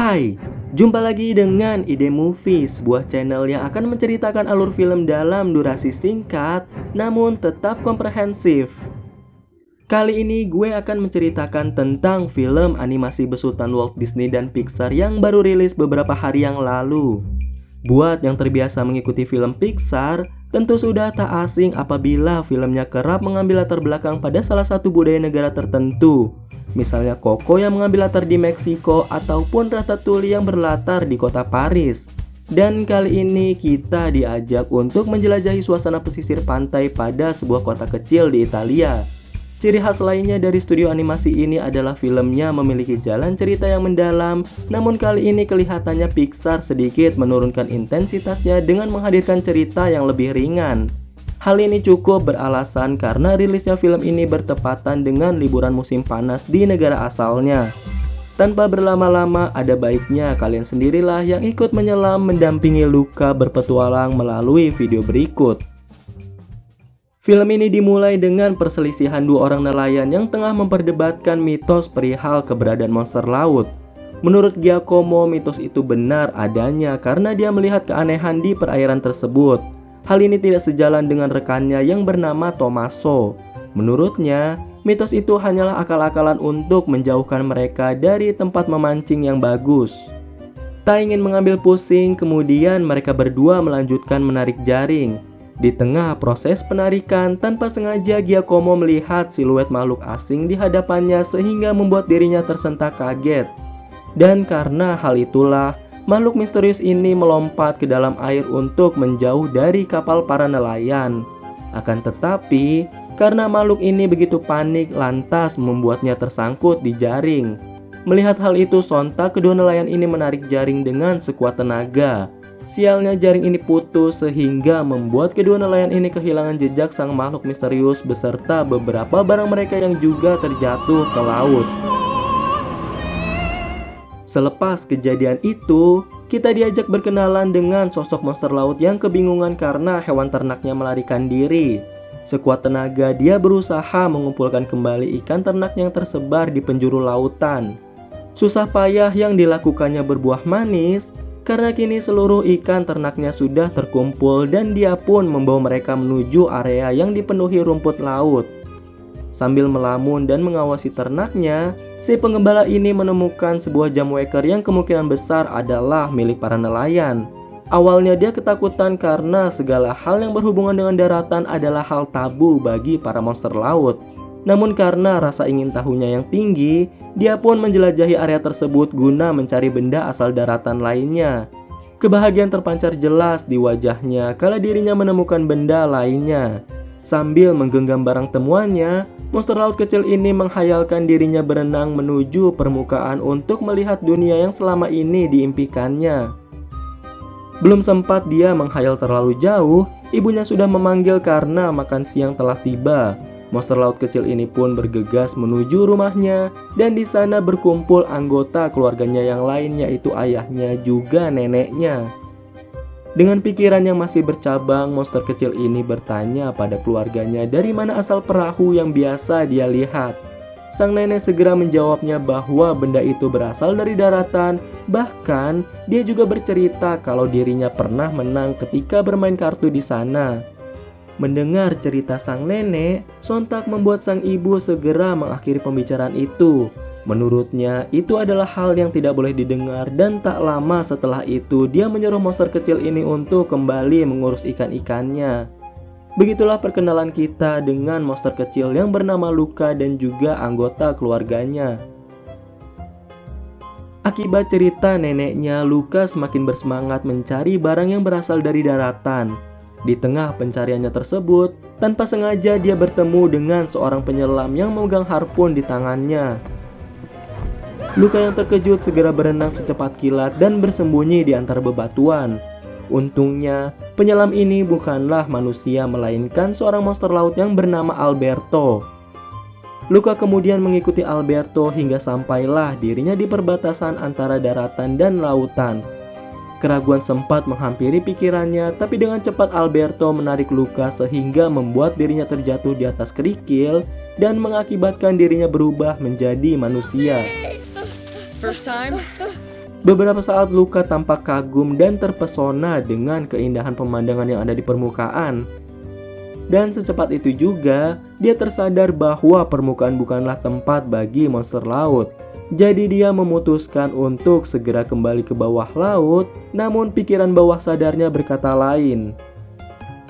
Hai, jumpa lagi dengan Ide Movie, sebuah channel yang akan menceritakan alur film dalam durasi singkat namun tetap komprehensif. Kali ini gue akan menceritakan tentang film animasi besutan Walt Disney dan Pixar yang baru rilis beberapa hari yang lalu. Buat yang terbiasa mengikuti film Pixar, tentu sudah tak asing apabila filmnya kerap mengambil latar belakang pada salah satu budaya negara tertentu. Misalnya Coco yang mengambil latar di Meksiko ataupun Ratatouille yang berlatar di kota Paris. Dan kali ini kita diajak untuk menjelajahi suasana pesisir pantai pada sebuah kota kecil di Italia. Ciri khas lainnya dari studio animasi ini adalah filmnya memiliki jalan cerita yang mendalam, namun kali ini kelihatannya Pixar sedikit menurunkan intensitasnya dengan menghadirkan cerita yang lebih ringan. Hal ini cukup beralasan karena rilisnya film ini bertepatan dengan liburan musim panas di negara asalnya. Tanpa berlama-lama, ada baiknya kalian sendirilah yang ikut menyelam mendampingi Luca berpetualang melalui video berikut. Film ini dimulai dengan perselisihan dua orang nelayan yang tengah memperdebatkan mitos perihal keberadaan monster laut. Menurut Giacomo, mitos itu benar adanya karena dia melihat keanehan di perairan tersebut. Hal ini tidak sejalan dengan rekannya yang bernama Tommaso. Menurutnya, mitos itu hanyalah akal-akalan untuk menjauhkan mereka dari tempat memancing yang bagus. Tak ingin mengambil pusing, kemudian mereka berdua melanjutkan menarik jaring. Di tengah proses penarikan, tanpa sengaja Giacomo melihat siluet makhluk asing di hadapannya sehingga membuat dirinya tersentak kaget. Dan karena hal itulah, makhluk misterius ini melompat ke dalam air untuk menjauh dari kapal para nelayan. Akan tetapi, karena makhluk ini begitu panik lantas membuatnya tersangkut di jaring. Melihat hal itu, sontak kedua nelayan ini menarik jaring dengan sekuat tenaga. Sialnya jaring ini putus sehingga membuat kedua nelayan ini kehilangan jejak sang makhluk misterius beserta beberapa barang mereka yang juga terjatuh ke laut. Selepas kejadian itu, kita diajak berkenalan dengan sosok monster laut yang kebingungan karena hewan ternaknya melarikan diri. Sekuat tenaga dia berusaha mengumpulkan kembali ikan ternak yang tersebar di penjuru lautan. Susah payah yang dilakukannya berbuah manis karena kini seluruh ikan ternaknya sudah terkumpul dan dia pun membawa mereka menuju area yang dipenuhi rumput laut. Sambil melamun dan mengawasi ternaknya, si penggembala ini menemukan sebuah jam waker yang kemungkinan besar adalah milik para nelayan. Awalnya dia ketakutan karena segala hal yang berhubungan dengan daratan adalah hal tabu bagi para monster laut. Namun karena rasa ingin tahunya yang tinggi, dia pun menjelajahi area tersebut guna mencari benda asal daratan lainnya. Kebahagiaan terpancar jelas di wajahnya kala dirinya menemukan benda lainnya. Sambil menggenggam barang temuannya, monster laut kecil ini menghayalkan dirinya berenang menuju permukaan untuk melihat dunia yang selama ini diimpikannya. Belum sempat dia menghayal terlalu jauh, ibunya sudah memanggil karena makan siang telah tiba. Monster laut kecil ini pun bergegas menuju rumahnya dan di sana berkumpul anggota keluarganya yang lain, yaitu ayahnya juga neneknya. Dengan pikiran yang masih bercabang, monster kecil ini bertanya pada keluarganya dari mana asal perahu yang biasa dia lihat. Sang nenek segera menjawabnya bahwa benda itu berasal dari daratan. Bahkan, dia juga bercerita kalau dirinya pernah menang ketika bermain kartu di sana. Mendengar cerita sang nenek, sontak membuat sang ibu segera mengakhiri pembicaraan itu. Menurutnya, itu adalah hal yang tidak boleh didengar dan tak lama setelah itu dia menyuruh monster kecil ini untuk kembali mengurus ikan-ikannya. Begitulah perkenalan kita dengan monster kecil yang bernama Luca dan juga anggota keluarganya. Akibat cerita neneknya, Luca semakin bersemangat mencari barang yang berasal dari daratan. Di tengah pencariannya tersebut, tanpa sengaja dia bertemu dengan seorang penyelam yang memegang harpun di tangannya. Luca yang terkejut segera berenang secepat kilat dan bersembunyi di antara bebatuan. Untungnya, penyelam ini bukanlah manusia melainkan seorang monster laut yang bernama Alberto. Luca kemudian mengikuti Alberto hingga sampailah dirinya di perbatasan antara daratan dan lautan. Keraguan sempat menghampiri pikirannya, tapi dengan cepat Alberto menarik Luca sehingga membuat dirinya terjatuh di atas kerikil dan mengakibatkan dirinya berubah menjadi manusia. First time? Beberapa saat Luka tampak kagum dan terpesona dengan keindahan pemandangan yang ada di permukaan. Dan secepat itu juga, dia tersadar bahwa permukaan bukanlah tempat bagi monster laut. Jadi dia memutuskan untuk segera kembali ke bawah laut, namun pikiran bawah sadarnya berkata lain.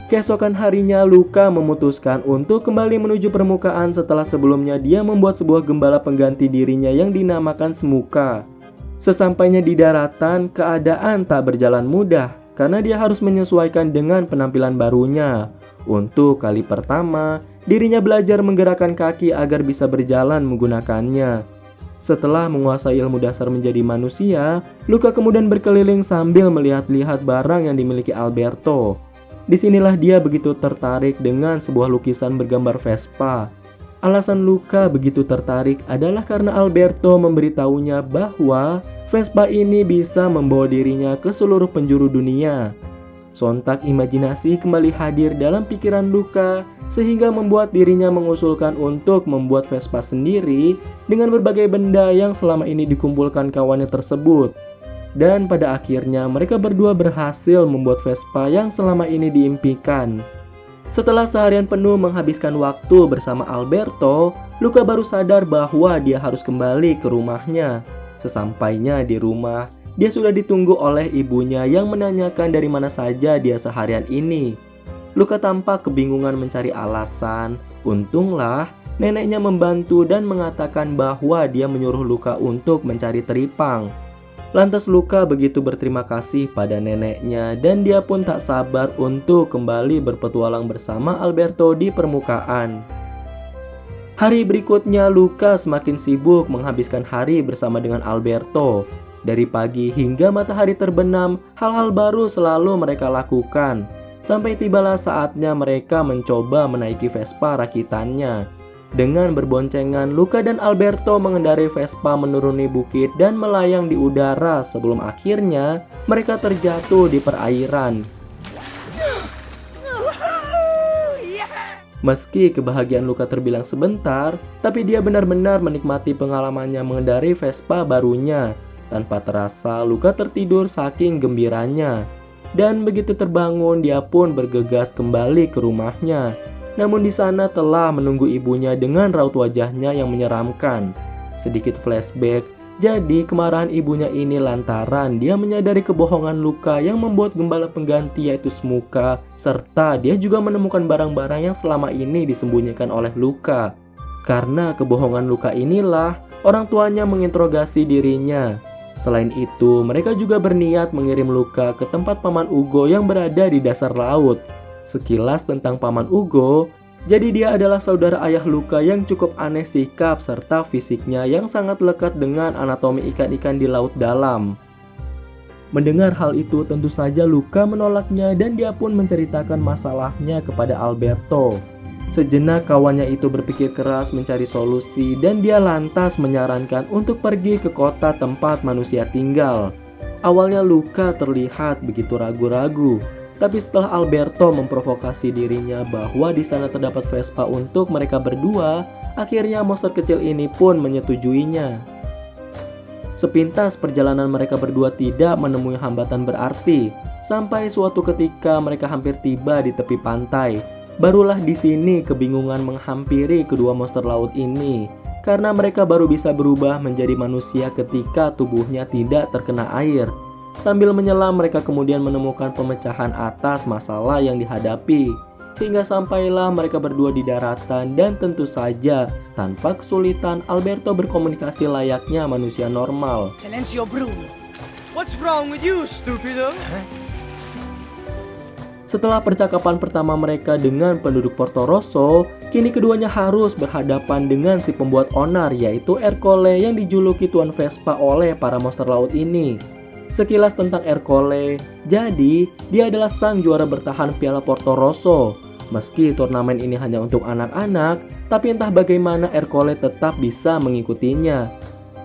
Keesokan harinya Luka memutuskan untuk kembali menuju permukaan setelah sebelumnya dia membuat sebuah gembala pengganti dirinya yang dinamakan Smuka. Sesampainya di daratan, keadaan tak berjalan mudah karena dia harus menyesuaikan dengan penampilan barunya. Untuk kali pertama, dirinya belajar menggerakkan kaki agar bisa berjalan menggunakannya. Setelah menguasai ilmu dasar menjadi manusia, Luka kemudian berkeliling sambil melihat-lihat barang yang dimiliki Alberto. Disinilah dia begitu tertarik dengan sebuah lukisan bergambar Vespa. Alasan Luka begitu tertarik adalah karena Alberto memberitahunya bahwa Vespa ini bisa membawa dirinya ke seluruh penjuru dunia. Sontak imajinasi kembali hadir dalam pikiran Luka sehingga membuat dirinya mengusulkan untuk membuat Vespa sendiri dengan berbagai benda yang selama ini dikumpulkan kawannya tersebut. Dan pada akhirnya mereka berdua berhasil membuat Vespa yang selama ini diimpikan. Setelah seharian penuh menghabiskan waktu bersama Alberto, Luka baru sadar bahwa dia harus kembali ke rumahnya. Sesampainya di rumah, dia sudah ditunggu oleh ibunya yang menanyakan dari mana saja dia seharian ini. Luka tampak kebingungan mencari alasan. Untunglah, neneknya membantu dan mengatakan bahwa dia menyuruh Luka untuk mencari teripang. Lantas Luka begitu berterima kasih pada neneknya dan dia pun tak sabar untuk kembali berpetualang bersama Alberto di permukaan. Hari berikutnya Luka semakin sibuk menghabiskan hari bersama dengan Alberto. Dari pagi hingga matahari terbenam, hal-hal baru selalu mereka lakukan. Sampai tibalah saatnya mereka mencoba menaiki Vespa rakitannya. Dengan berboncengan, Luka dan Alberto mengendarai Vespa menuruni bukit dan melayang di udara sebelum akhirnya mereka terjatuh di perairan. Meski kebahagiaan Luka terbilang sebentar, tapi dia benar-benar menikmati pengalamannya mengendarai Vespa barunya. Tanpa terasa, Luka tertidur saking gembiranya. Dan begitu terbangun, dia pun bergegas kembali ke rumahnya. Namun di sana telah menunggu ibunya dengan raut wajahnya yang menyeramkan. Sedikit flashback, jadi kemarahan ibunya ini lantaran dia menyadari kebohongan Luka yang membuat gembala pengganti yaitu Smuka, serta dia juga menemukan barang-barang yang selama ini disembunyikan oleh Luka. Karena kebohongan Luka inilah, orang tuanya menginterogasi dirinya. Selain itu, mereka juga berniat mengirim Luka ke tempat Paman Ugo yang berada di dasar laut. Sekilas tentang Paman Ugo, jadi dia adalah saudara ayah Luka yang cukup aneh sikap serta fisiknya yang sangat lekat dengan anatomi ikan-ikan di laut dalam. Mendengar hal itu tentu saja Luka menolaknya dan dia pun menceritakan masalahnya kepada Alberto. Sejenak kawannya itu berpikir keras mencari solusi dan dia lantas menyarankan untuk pergi ke kota tempat manusia tinggal. Awalnya Luka terlihat begitu ragu-ragu. Tapi setelah Alberto memprovokasi dirinya bahwa di sana terdapat Vespa untuk mereka berdua, akhirnya monster kecil ini pun menyetujuinya. Sepintas perjalanan mereka berdua tidak menemui hambatan berarti, sampai suatu ketika mereka hampir tiba di tepi pantai. Barulah di sini kebingungan menghampiri kedua monster laut ini, karena mereka baru bisa berubah menjadi manusia ketika tubuhnya tidak terkena air. Sambil menyelam mereka kemudian menemukan pemecahan atas masalah yang dihadapi. Hingga sampailah mereka berdua di daratan dan tentu saja tanpa kesulitan Alberto berkomunikasi layaknya manusia normal. Silencio, Bruno. What's wrong with you, stupido? Setelah percakapan pertama mereka dengan penduduk Porto Rosso, kini keduanya harus berhadapan dengan si pembuat onar yaitu Ercole yang dijuluki Tuan Vespa oleh para monster laut ini. Sekilas tentang Ercole, jadi dia adalah sang juara bertahan Piala Porto Rosso. Meski turnamen ini hanya untuk anak-anak, tapi entah bagaimana Ercole tetap bisa mengikutinya.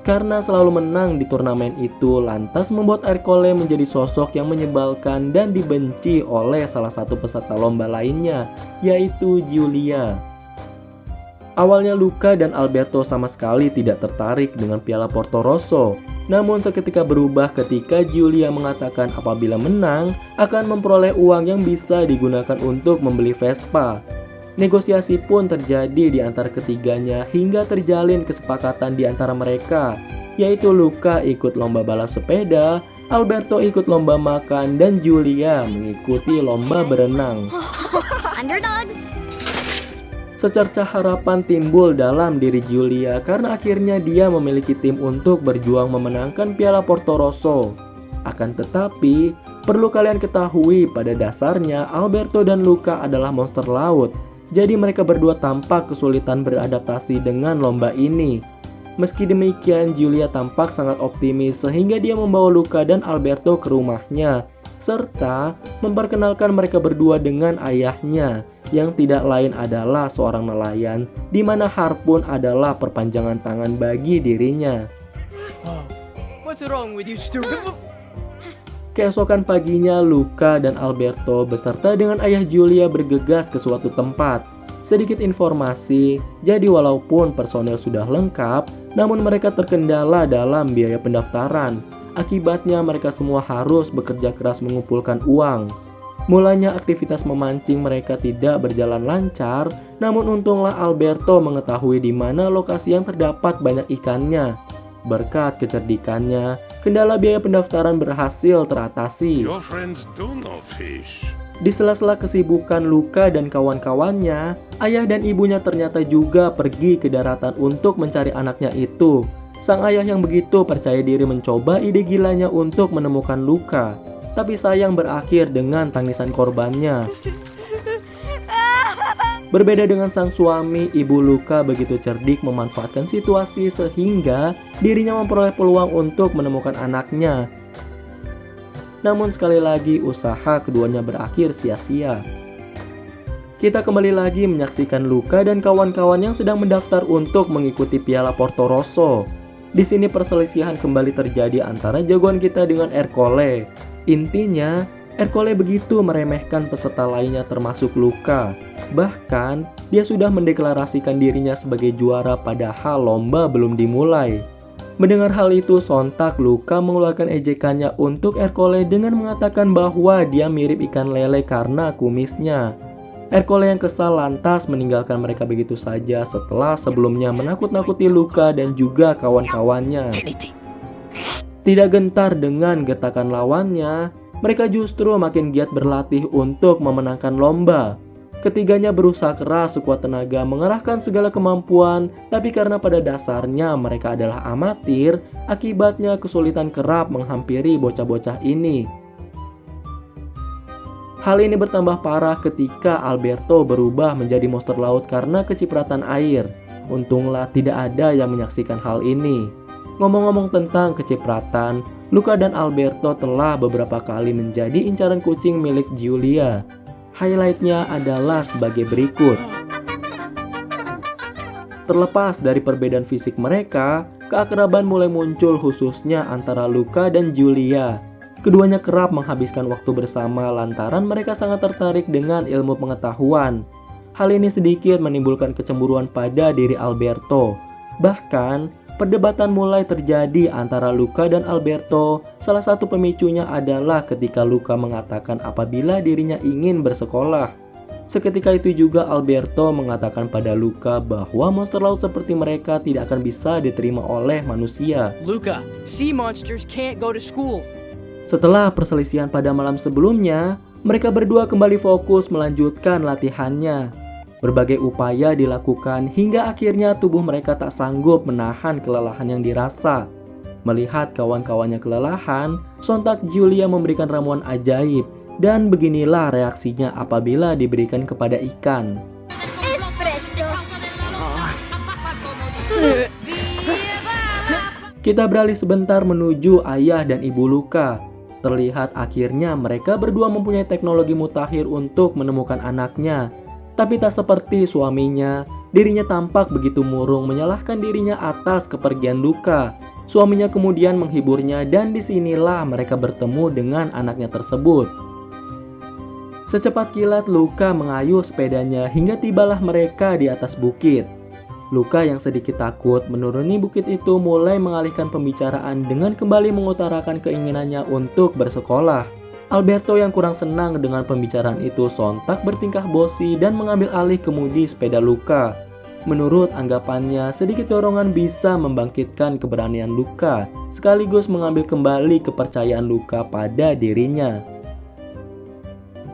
Karena selalu menang di turnamen itu, lantas membuat Ercole menjadi sosok yang menyebalkan dan dibenci oleh salah satu peserta lomba lainnya, yaitu Giulia. Awalnya Luka dan Alberto sama sekali tidak tertarik dengan Piala Porto Rosso. Namun seketika berubah ketika Giulia mengatakan apabila menang akan memperoleh uang yang bisa digunakan untuk membeli Vespa. Negosiasi pun terjadi di antara ketiganya hingga terjalin kesepakatan di antara mereka, yaitu Luca ikut lomba balap sepeda, Alberto ikut lomba makan, dan Giulia mengikuti lomba berenang. Underdogs. Secercah harapan timbul dalam diri Giulia karena akhirnya dia memiliki tim untuk berjuang memenangkan Piala Porto Rosso. Akan tetapi, perlu kalian ketahui pada dasarnya Alberto dan Luca adalah monster laut. Jadi mereka berdua tampak kesulitan beradaptasi dengan lomba ini. Meski demikian, Giulia tampak sangat optimis sehingga dia membawa Luca dan Alberto ke rumahnya, serta memperkenalkan mereka berdua dengan ayahnya, yang tidak lain adalah seorang nelayan, di mana harpun adalah perpanjangan tangan bagi dirinya. What's wrong with you, stupid? Keesokan paginya, Luca dan Alberto beserta dengan ayah Giulia bergegas ke suatu tempat. Sedikit informasi, jadi walaupun personel sudah lengkap, namun mereka terkendala dalam biaya pendaftaran. Akibatnya mereka semua harus bekerja keras mengumpulkan uang. Mulanya aktivitas memancing mereka tidak berjalan lancar, namun untunglah Alberto mengetahui di mana lokasi yang terdapat banyak ikannya. Berkat kecerdikannya, kendala biaya pendaftaran berhasil teratasi. Your friends do know fish. Di sela-sela kesibukan Luca dan kawan-kawannya, ayah dan ibunya ternyata juga pergi ke daratan untuk mencari anaknya itu. Sang ayah yang begitu percaya diri mencoba ide gilanya untuk menemukan Luca. Tapi sayang berakhir dengan tangisan korbannya. Berbeda dengan sang suami, ibu Luca begitu cerdik memanfaatkan situasi sehingga dirinya memperoleh peluang untuk menemukan anaknya. Namun sekali lagi usaha keduanya berakhir sia-sia. Kita kembali lagi menyaksikan Luca dan kawan-kawan yang sedang mendaftar untuk mengikuti Piala Porto Rosso. Di sini perselisihan kembali terjadi antara jagoan kita dengan Ercole. Intinya, Ercole begitu meremehkan peserta lainnya termasuk Luca. Bahkan, dia sudah mendeklarasikan dirinya sebagai juara padahal lomba belum dimulai. Mendengar hal itu, sontak Luca mengeluarkan ejekannya untuk Ercole dengan mengatakan bahwa dia mirip ikan lele karena kumisnya. Ercole yang kesal lantas meninggalkan mereka begitu saja setelah sebelumnya menakut-nakuti Luca dan juga kawan-kawannya. Tidak gentar dengan gertakan lawannya, mereka justru makin giat berlatih untuk memenangkan lomba. Ketiganya berusaha keras sekuat tenaga mengerahkan segala kemampuan, tapi karena pada dasarnya mereka adalah amatir, akibatnya kesulitan kerap menghampiri bocah-bocah ini. Hal ini bertambah parah ketika Alberto berubah menjadi monster laut karena kecipratan air. Untunglah tidak ada yang menyaksikan hal ini. Ngomong-ngomong tentang kecipratan, Luca dan Alberto telah beberapa kali menjadi incaran kucing milik Giulia. Highlightnya adalah sebagai berikut. Terlepas dari perbedaan fisik mereka, keakraban mulai muncul khususnya antara Luca dan Giulia. Keduanya kerap menghabiskan waktu bersama lantaran mereka sangat tertarik dengan ilmu pengetahuan. Hal ini sedikit menimbulkan kecemburuan pada diri Alberto. Bahkan, perdebatan mulai terjadi antara Luca dan Alberto. Salah satu pemicunya adalah ketika Luca mengatakan apabila dirinya ingin bersekolah. Seketika itu juga Alberto mengatakan pada Luca bahwa monster laut seperti mereka tidak akan bisa diterima oleh manusia. Luca, sea monsters can't go to school. Setelah perselisihan pada malam sebelumnya, mereka berdua kembali fokus melanjutkan latihannya. Berbagai upaya dilakukan hingga akhirnya tubuh mereka tak sanggup menahan kelelahan yang dirasa. Melihat kawan-kawannya kelelahan, sontak Giulia memberikan ramuan ajaib dan beginilah reaksinya apabila diberikan kepada ikan. Espresso. Kita beralih sebentar menuju ayah dan ibu Luca. Terlihat akhirnya mereka berdua mempunyai teknologi mutakhir untuk menemukan anaknya. Tapi tak seperti suaminya, dirinya tampak begitu murung menyalahkan dirinya atas kepergian Luca. Suaminya kemudian menghiburnya dan disinilah mereka bertemu dengan anaknya tersebut. Secepat kilat Luca mengayuh sepedanya hingga tibalah mereka di atas bukit. Luca yang sedikit takut menuruni bukit itu mulai mengalihkan pembicaraan dengan kembali mengutarakan keinginannya untuk bersekolah. Alberto yang kurang senang dengan pembicaraan itu sontak bertingkah bosi dan mengambil alih kemudi sepeda Luca. Menurut anggapannya, sedikit dorongan bisa membangkitkan keberanian Luca, sekaligus mengambil kembali kepercayaan Luca pada dirinya.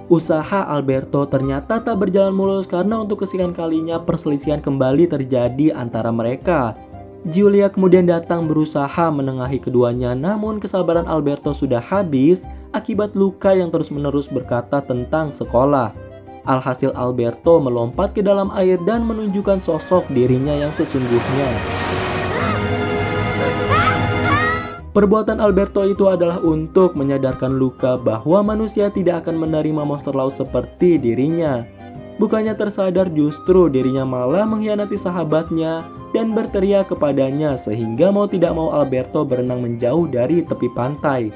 Usaha Alberto ternyata tak berjalan mulus karena untuk kesekian kalinya perselisihan kembali terjadi antara mereka. Giulia kemudian datang berusaha menengahi keduanya, namun kesabaran Alberto sudah habis akibat Luca yang terus-menerus berkata tentang sekolah. Alhasil Alberto melompat ke dalam air dan menunjukkan sosok dirinya yang sesungguhnya. Perbuatan Alberto itu adalah untuk menyadarkan Luca bahwa manusia tidak akan menerima monster laut seperti dirinya. Bukannya tersadar, justru dirinya malah mengkhianati sahabatnya dan berteriak kepadanya sehingga mau tidak mau Alberto berenang menjauh dari tepi pantai.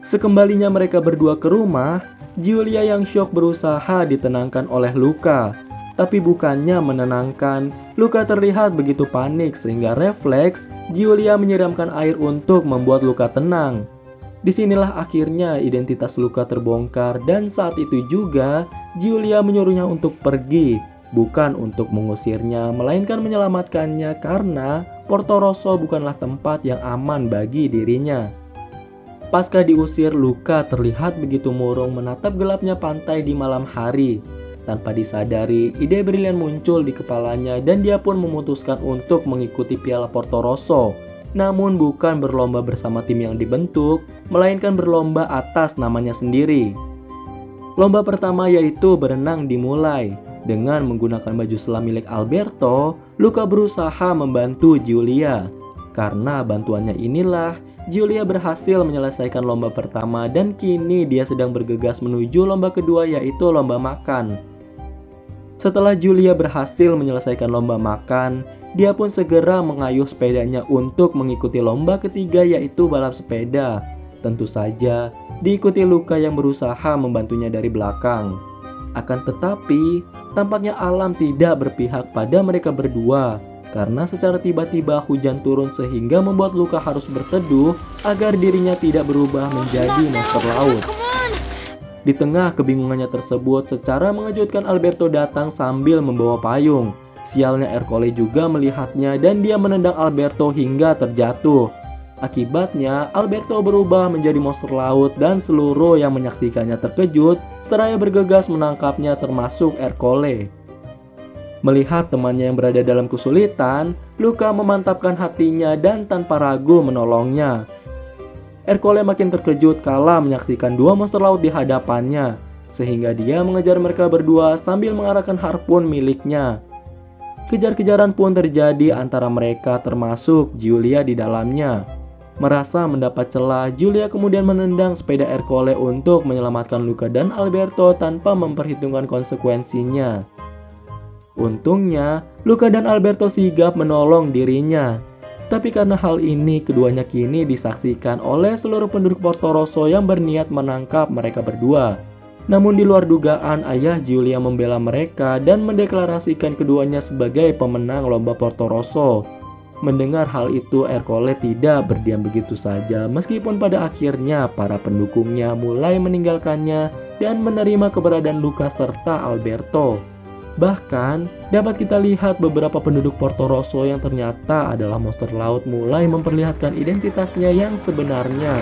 Sekembalinya mereka berdua ke rumah, Giulia yang syok berusaha ditenangkan oleh Luca. Tapi bukannya menenangkan, Luca terlihat begitu panik sehingga refleks Giulia menyiramkan air untuk membuat Luca tenang. Disinilah akhirnya identitas Luca terbongkar dan saat itu juga Giulia menyuruhnya untuk pergi, bukan untuk mengusirnya melainkan menyelamatkannya karena Porto Rosso bukanlah tempat yang aman bagi dirinya. Pasca diusir, Luca terlihat begitu murung menatap gelapnya pantai di malam hari. Tanpa disadari, ide brilian muncul di kepalanya dan dia pun memutuskan untuk mengikuti Piala Porto Rosso. Namun bukan berlomba bersama tim yang dibentuk, melainkan berlomba atas namanya sendiri. Lomba pertama yaitu berenang dimulai. Dengan menggunakan baju selam milik Alberto, Luca berusaha membantu Giulia. Karena bantuannya inilah, Giulia berhasil menyelesaikan lomba pertama dan kini dia sedang bergegas menuju lomba kedua yaitu lomba makan. Setelah Giulia berhasil menyelesaikan lomba makan, dia pun segera mengayuh sepedanya untuk mengikuti lomba ketiga yaitu balap sepeda. Tentu saja diikuti Luca yang berusaha membantunya dari belakang. Akan tetapi, tampaknya alam tidak berpihak pada mereka berdua. Karena secara tiba-tiba hujan turun sehingga membuat Luca harus berteduh agar dirinya tidak berubah menjadi monster laut. Di tengah kebingungannya tersebut, secara mengejutkan Alberto datang sambil membawa payung. Sialnya Ercole juga melihatnya dan dia menendang Alberto hingga terjatuh. Akibatnya, Alberto berubah menjadi monster laut dan seluruh yang menyaksikannya terkejut seraya bergegas menangkapnya termasuk Ercole. Melihat temannya yang berada dalam kesulitan, Luca memantapkan hatinya dan tanpa ragu menolongnya. Ercole makin terkejut kala menyaksikan dua monster laut di hadapannya, sehingga dia mengejar mereka berdua sambil mengarahkan harpun miliknya. Kejar-kejaran pun terjadi antara mereka termasuk Giulia di dalamnya. Merasa mendapat celah, Giulia kemudian menendang sepeda Ercole untuk menyelamatkan Luca dan Alberto tanpa memperhitungkan konsekuensinya. Untungnya, Luca dan Alberto sigap menolong dirinya. Tapi karena hal ini, keduanya kini disaksikan oleh seluruh penduduk Porto Rosso yang berniat menangkap mereka berdua. Namun di luar dugaan, ayah Giulia membela mereka dan mendeklarasikan keduanya sebagai pemenang lomba Porto Rosso. Mendengar hal itu, Ercole tidak berdiam begitu saja meskipun pada akhirnya para pendukungnya mulai meninggalkannya dan menerima keberadaan Luca serta Alberto. Bahkan, dapat kita lihat beberapa penduduk Porto Rosso yang ternyata adalah monster laut mulai memperlihatkan identitasnya yang sebenarnya.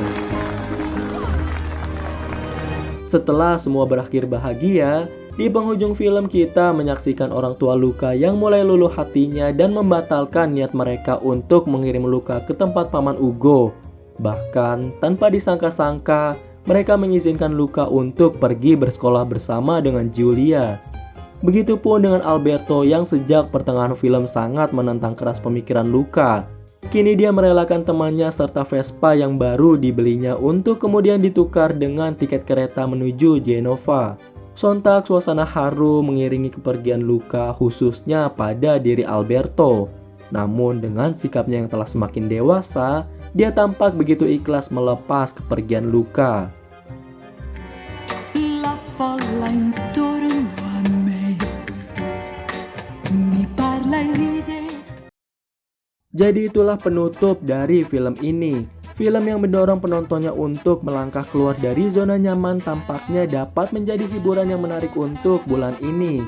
Setelah semua berakhir bahagia, di penghujung film kita menyaksikan orang tua Luca yang mulai luluh hatinya dan membatalkan niat mereka untuk mengirim Luca ke tempat paman Ugo. Bahkan, tanpa disangka-sangka, mereka mengizinkan Luca untuk pergi bersekolah bersama dengan Giulia. Begitupun dengan Alberto yang sejak pertengahan film sangat menentang keras pemikiran Luca. Kini dia merelakan temannya serta Vespa yang baru dibelinya untuk kemudian ditukar dengan tiket kereta menuju Genova. Sontak suasana haru mengiringi kepergian Luca khususnya pada diri Alberto. Namun dengan sikapnya yang telah semakin dewasa, dia tampak begitu ikhlas melepas kepergian Luca. Jadi itulah penutup dari film ini. Film yang mendorong penontonnya untuk melangkah keluar dari zona nyaman tampaknya dapat menjadi hiburan yang menarik untuk bulan ini.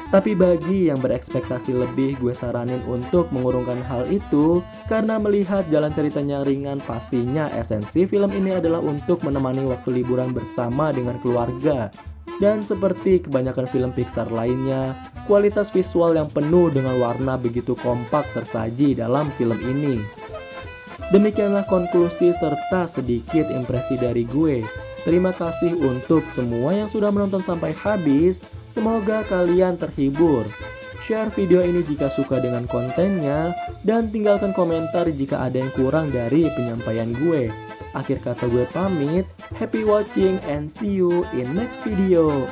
Tapi bagi yang berekspektasi lebih, gue saranin untuk mengurungkan hal itu, karena melihat jalan ceritanya ringan, pastinya esensi film ini adalah untuk menemani waktu liburan bersama dengan keluarga. Dan seperti kebanyakan film Pixar lainnya, kualitas visual yang penuh dengan warna begitu kompak tersaji dalam film ini. Demikianlah konklusi serta sedikit impresi dari gue. Terima kasih untuk semua yang sudah menonton sampai habis. Semoga kalian terhibur. Share video ini jika suka dengan kontennya, dan tinggalkan komentar jika ada yang kurang dari penyampaian gue. Akhir kata gue pamit, happy watching and see you in next video.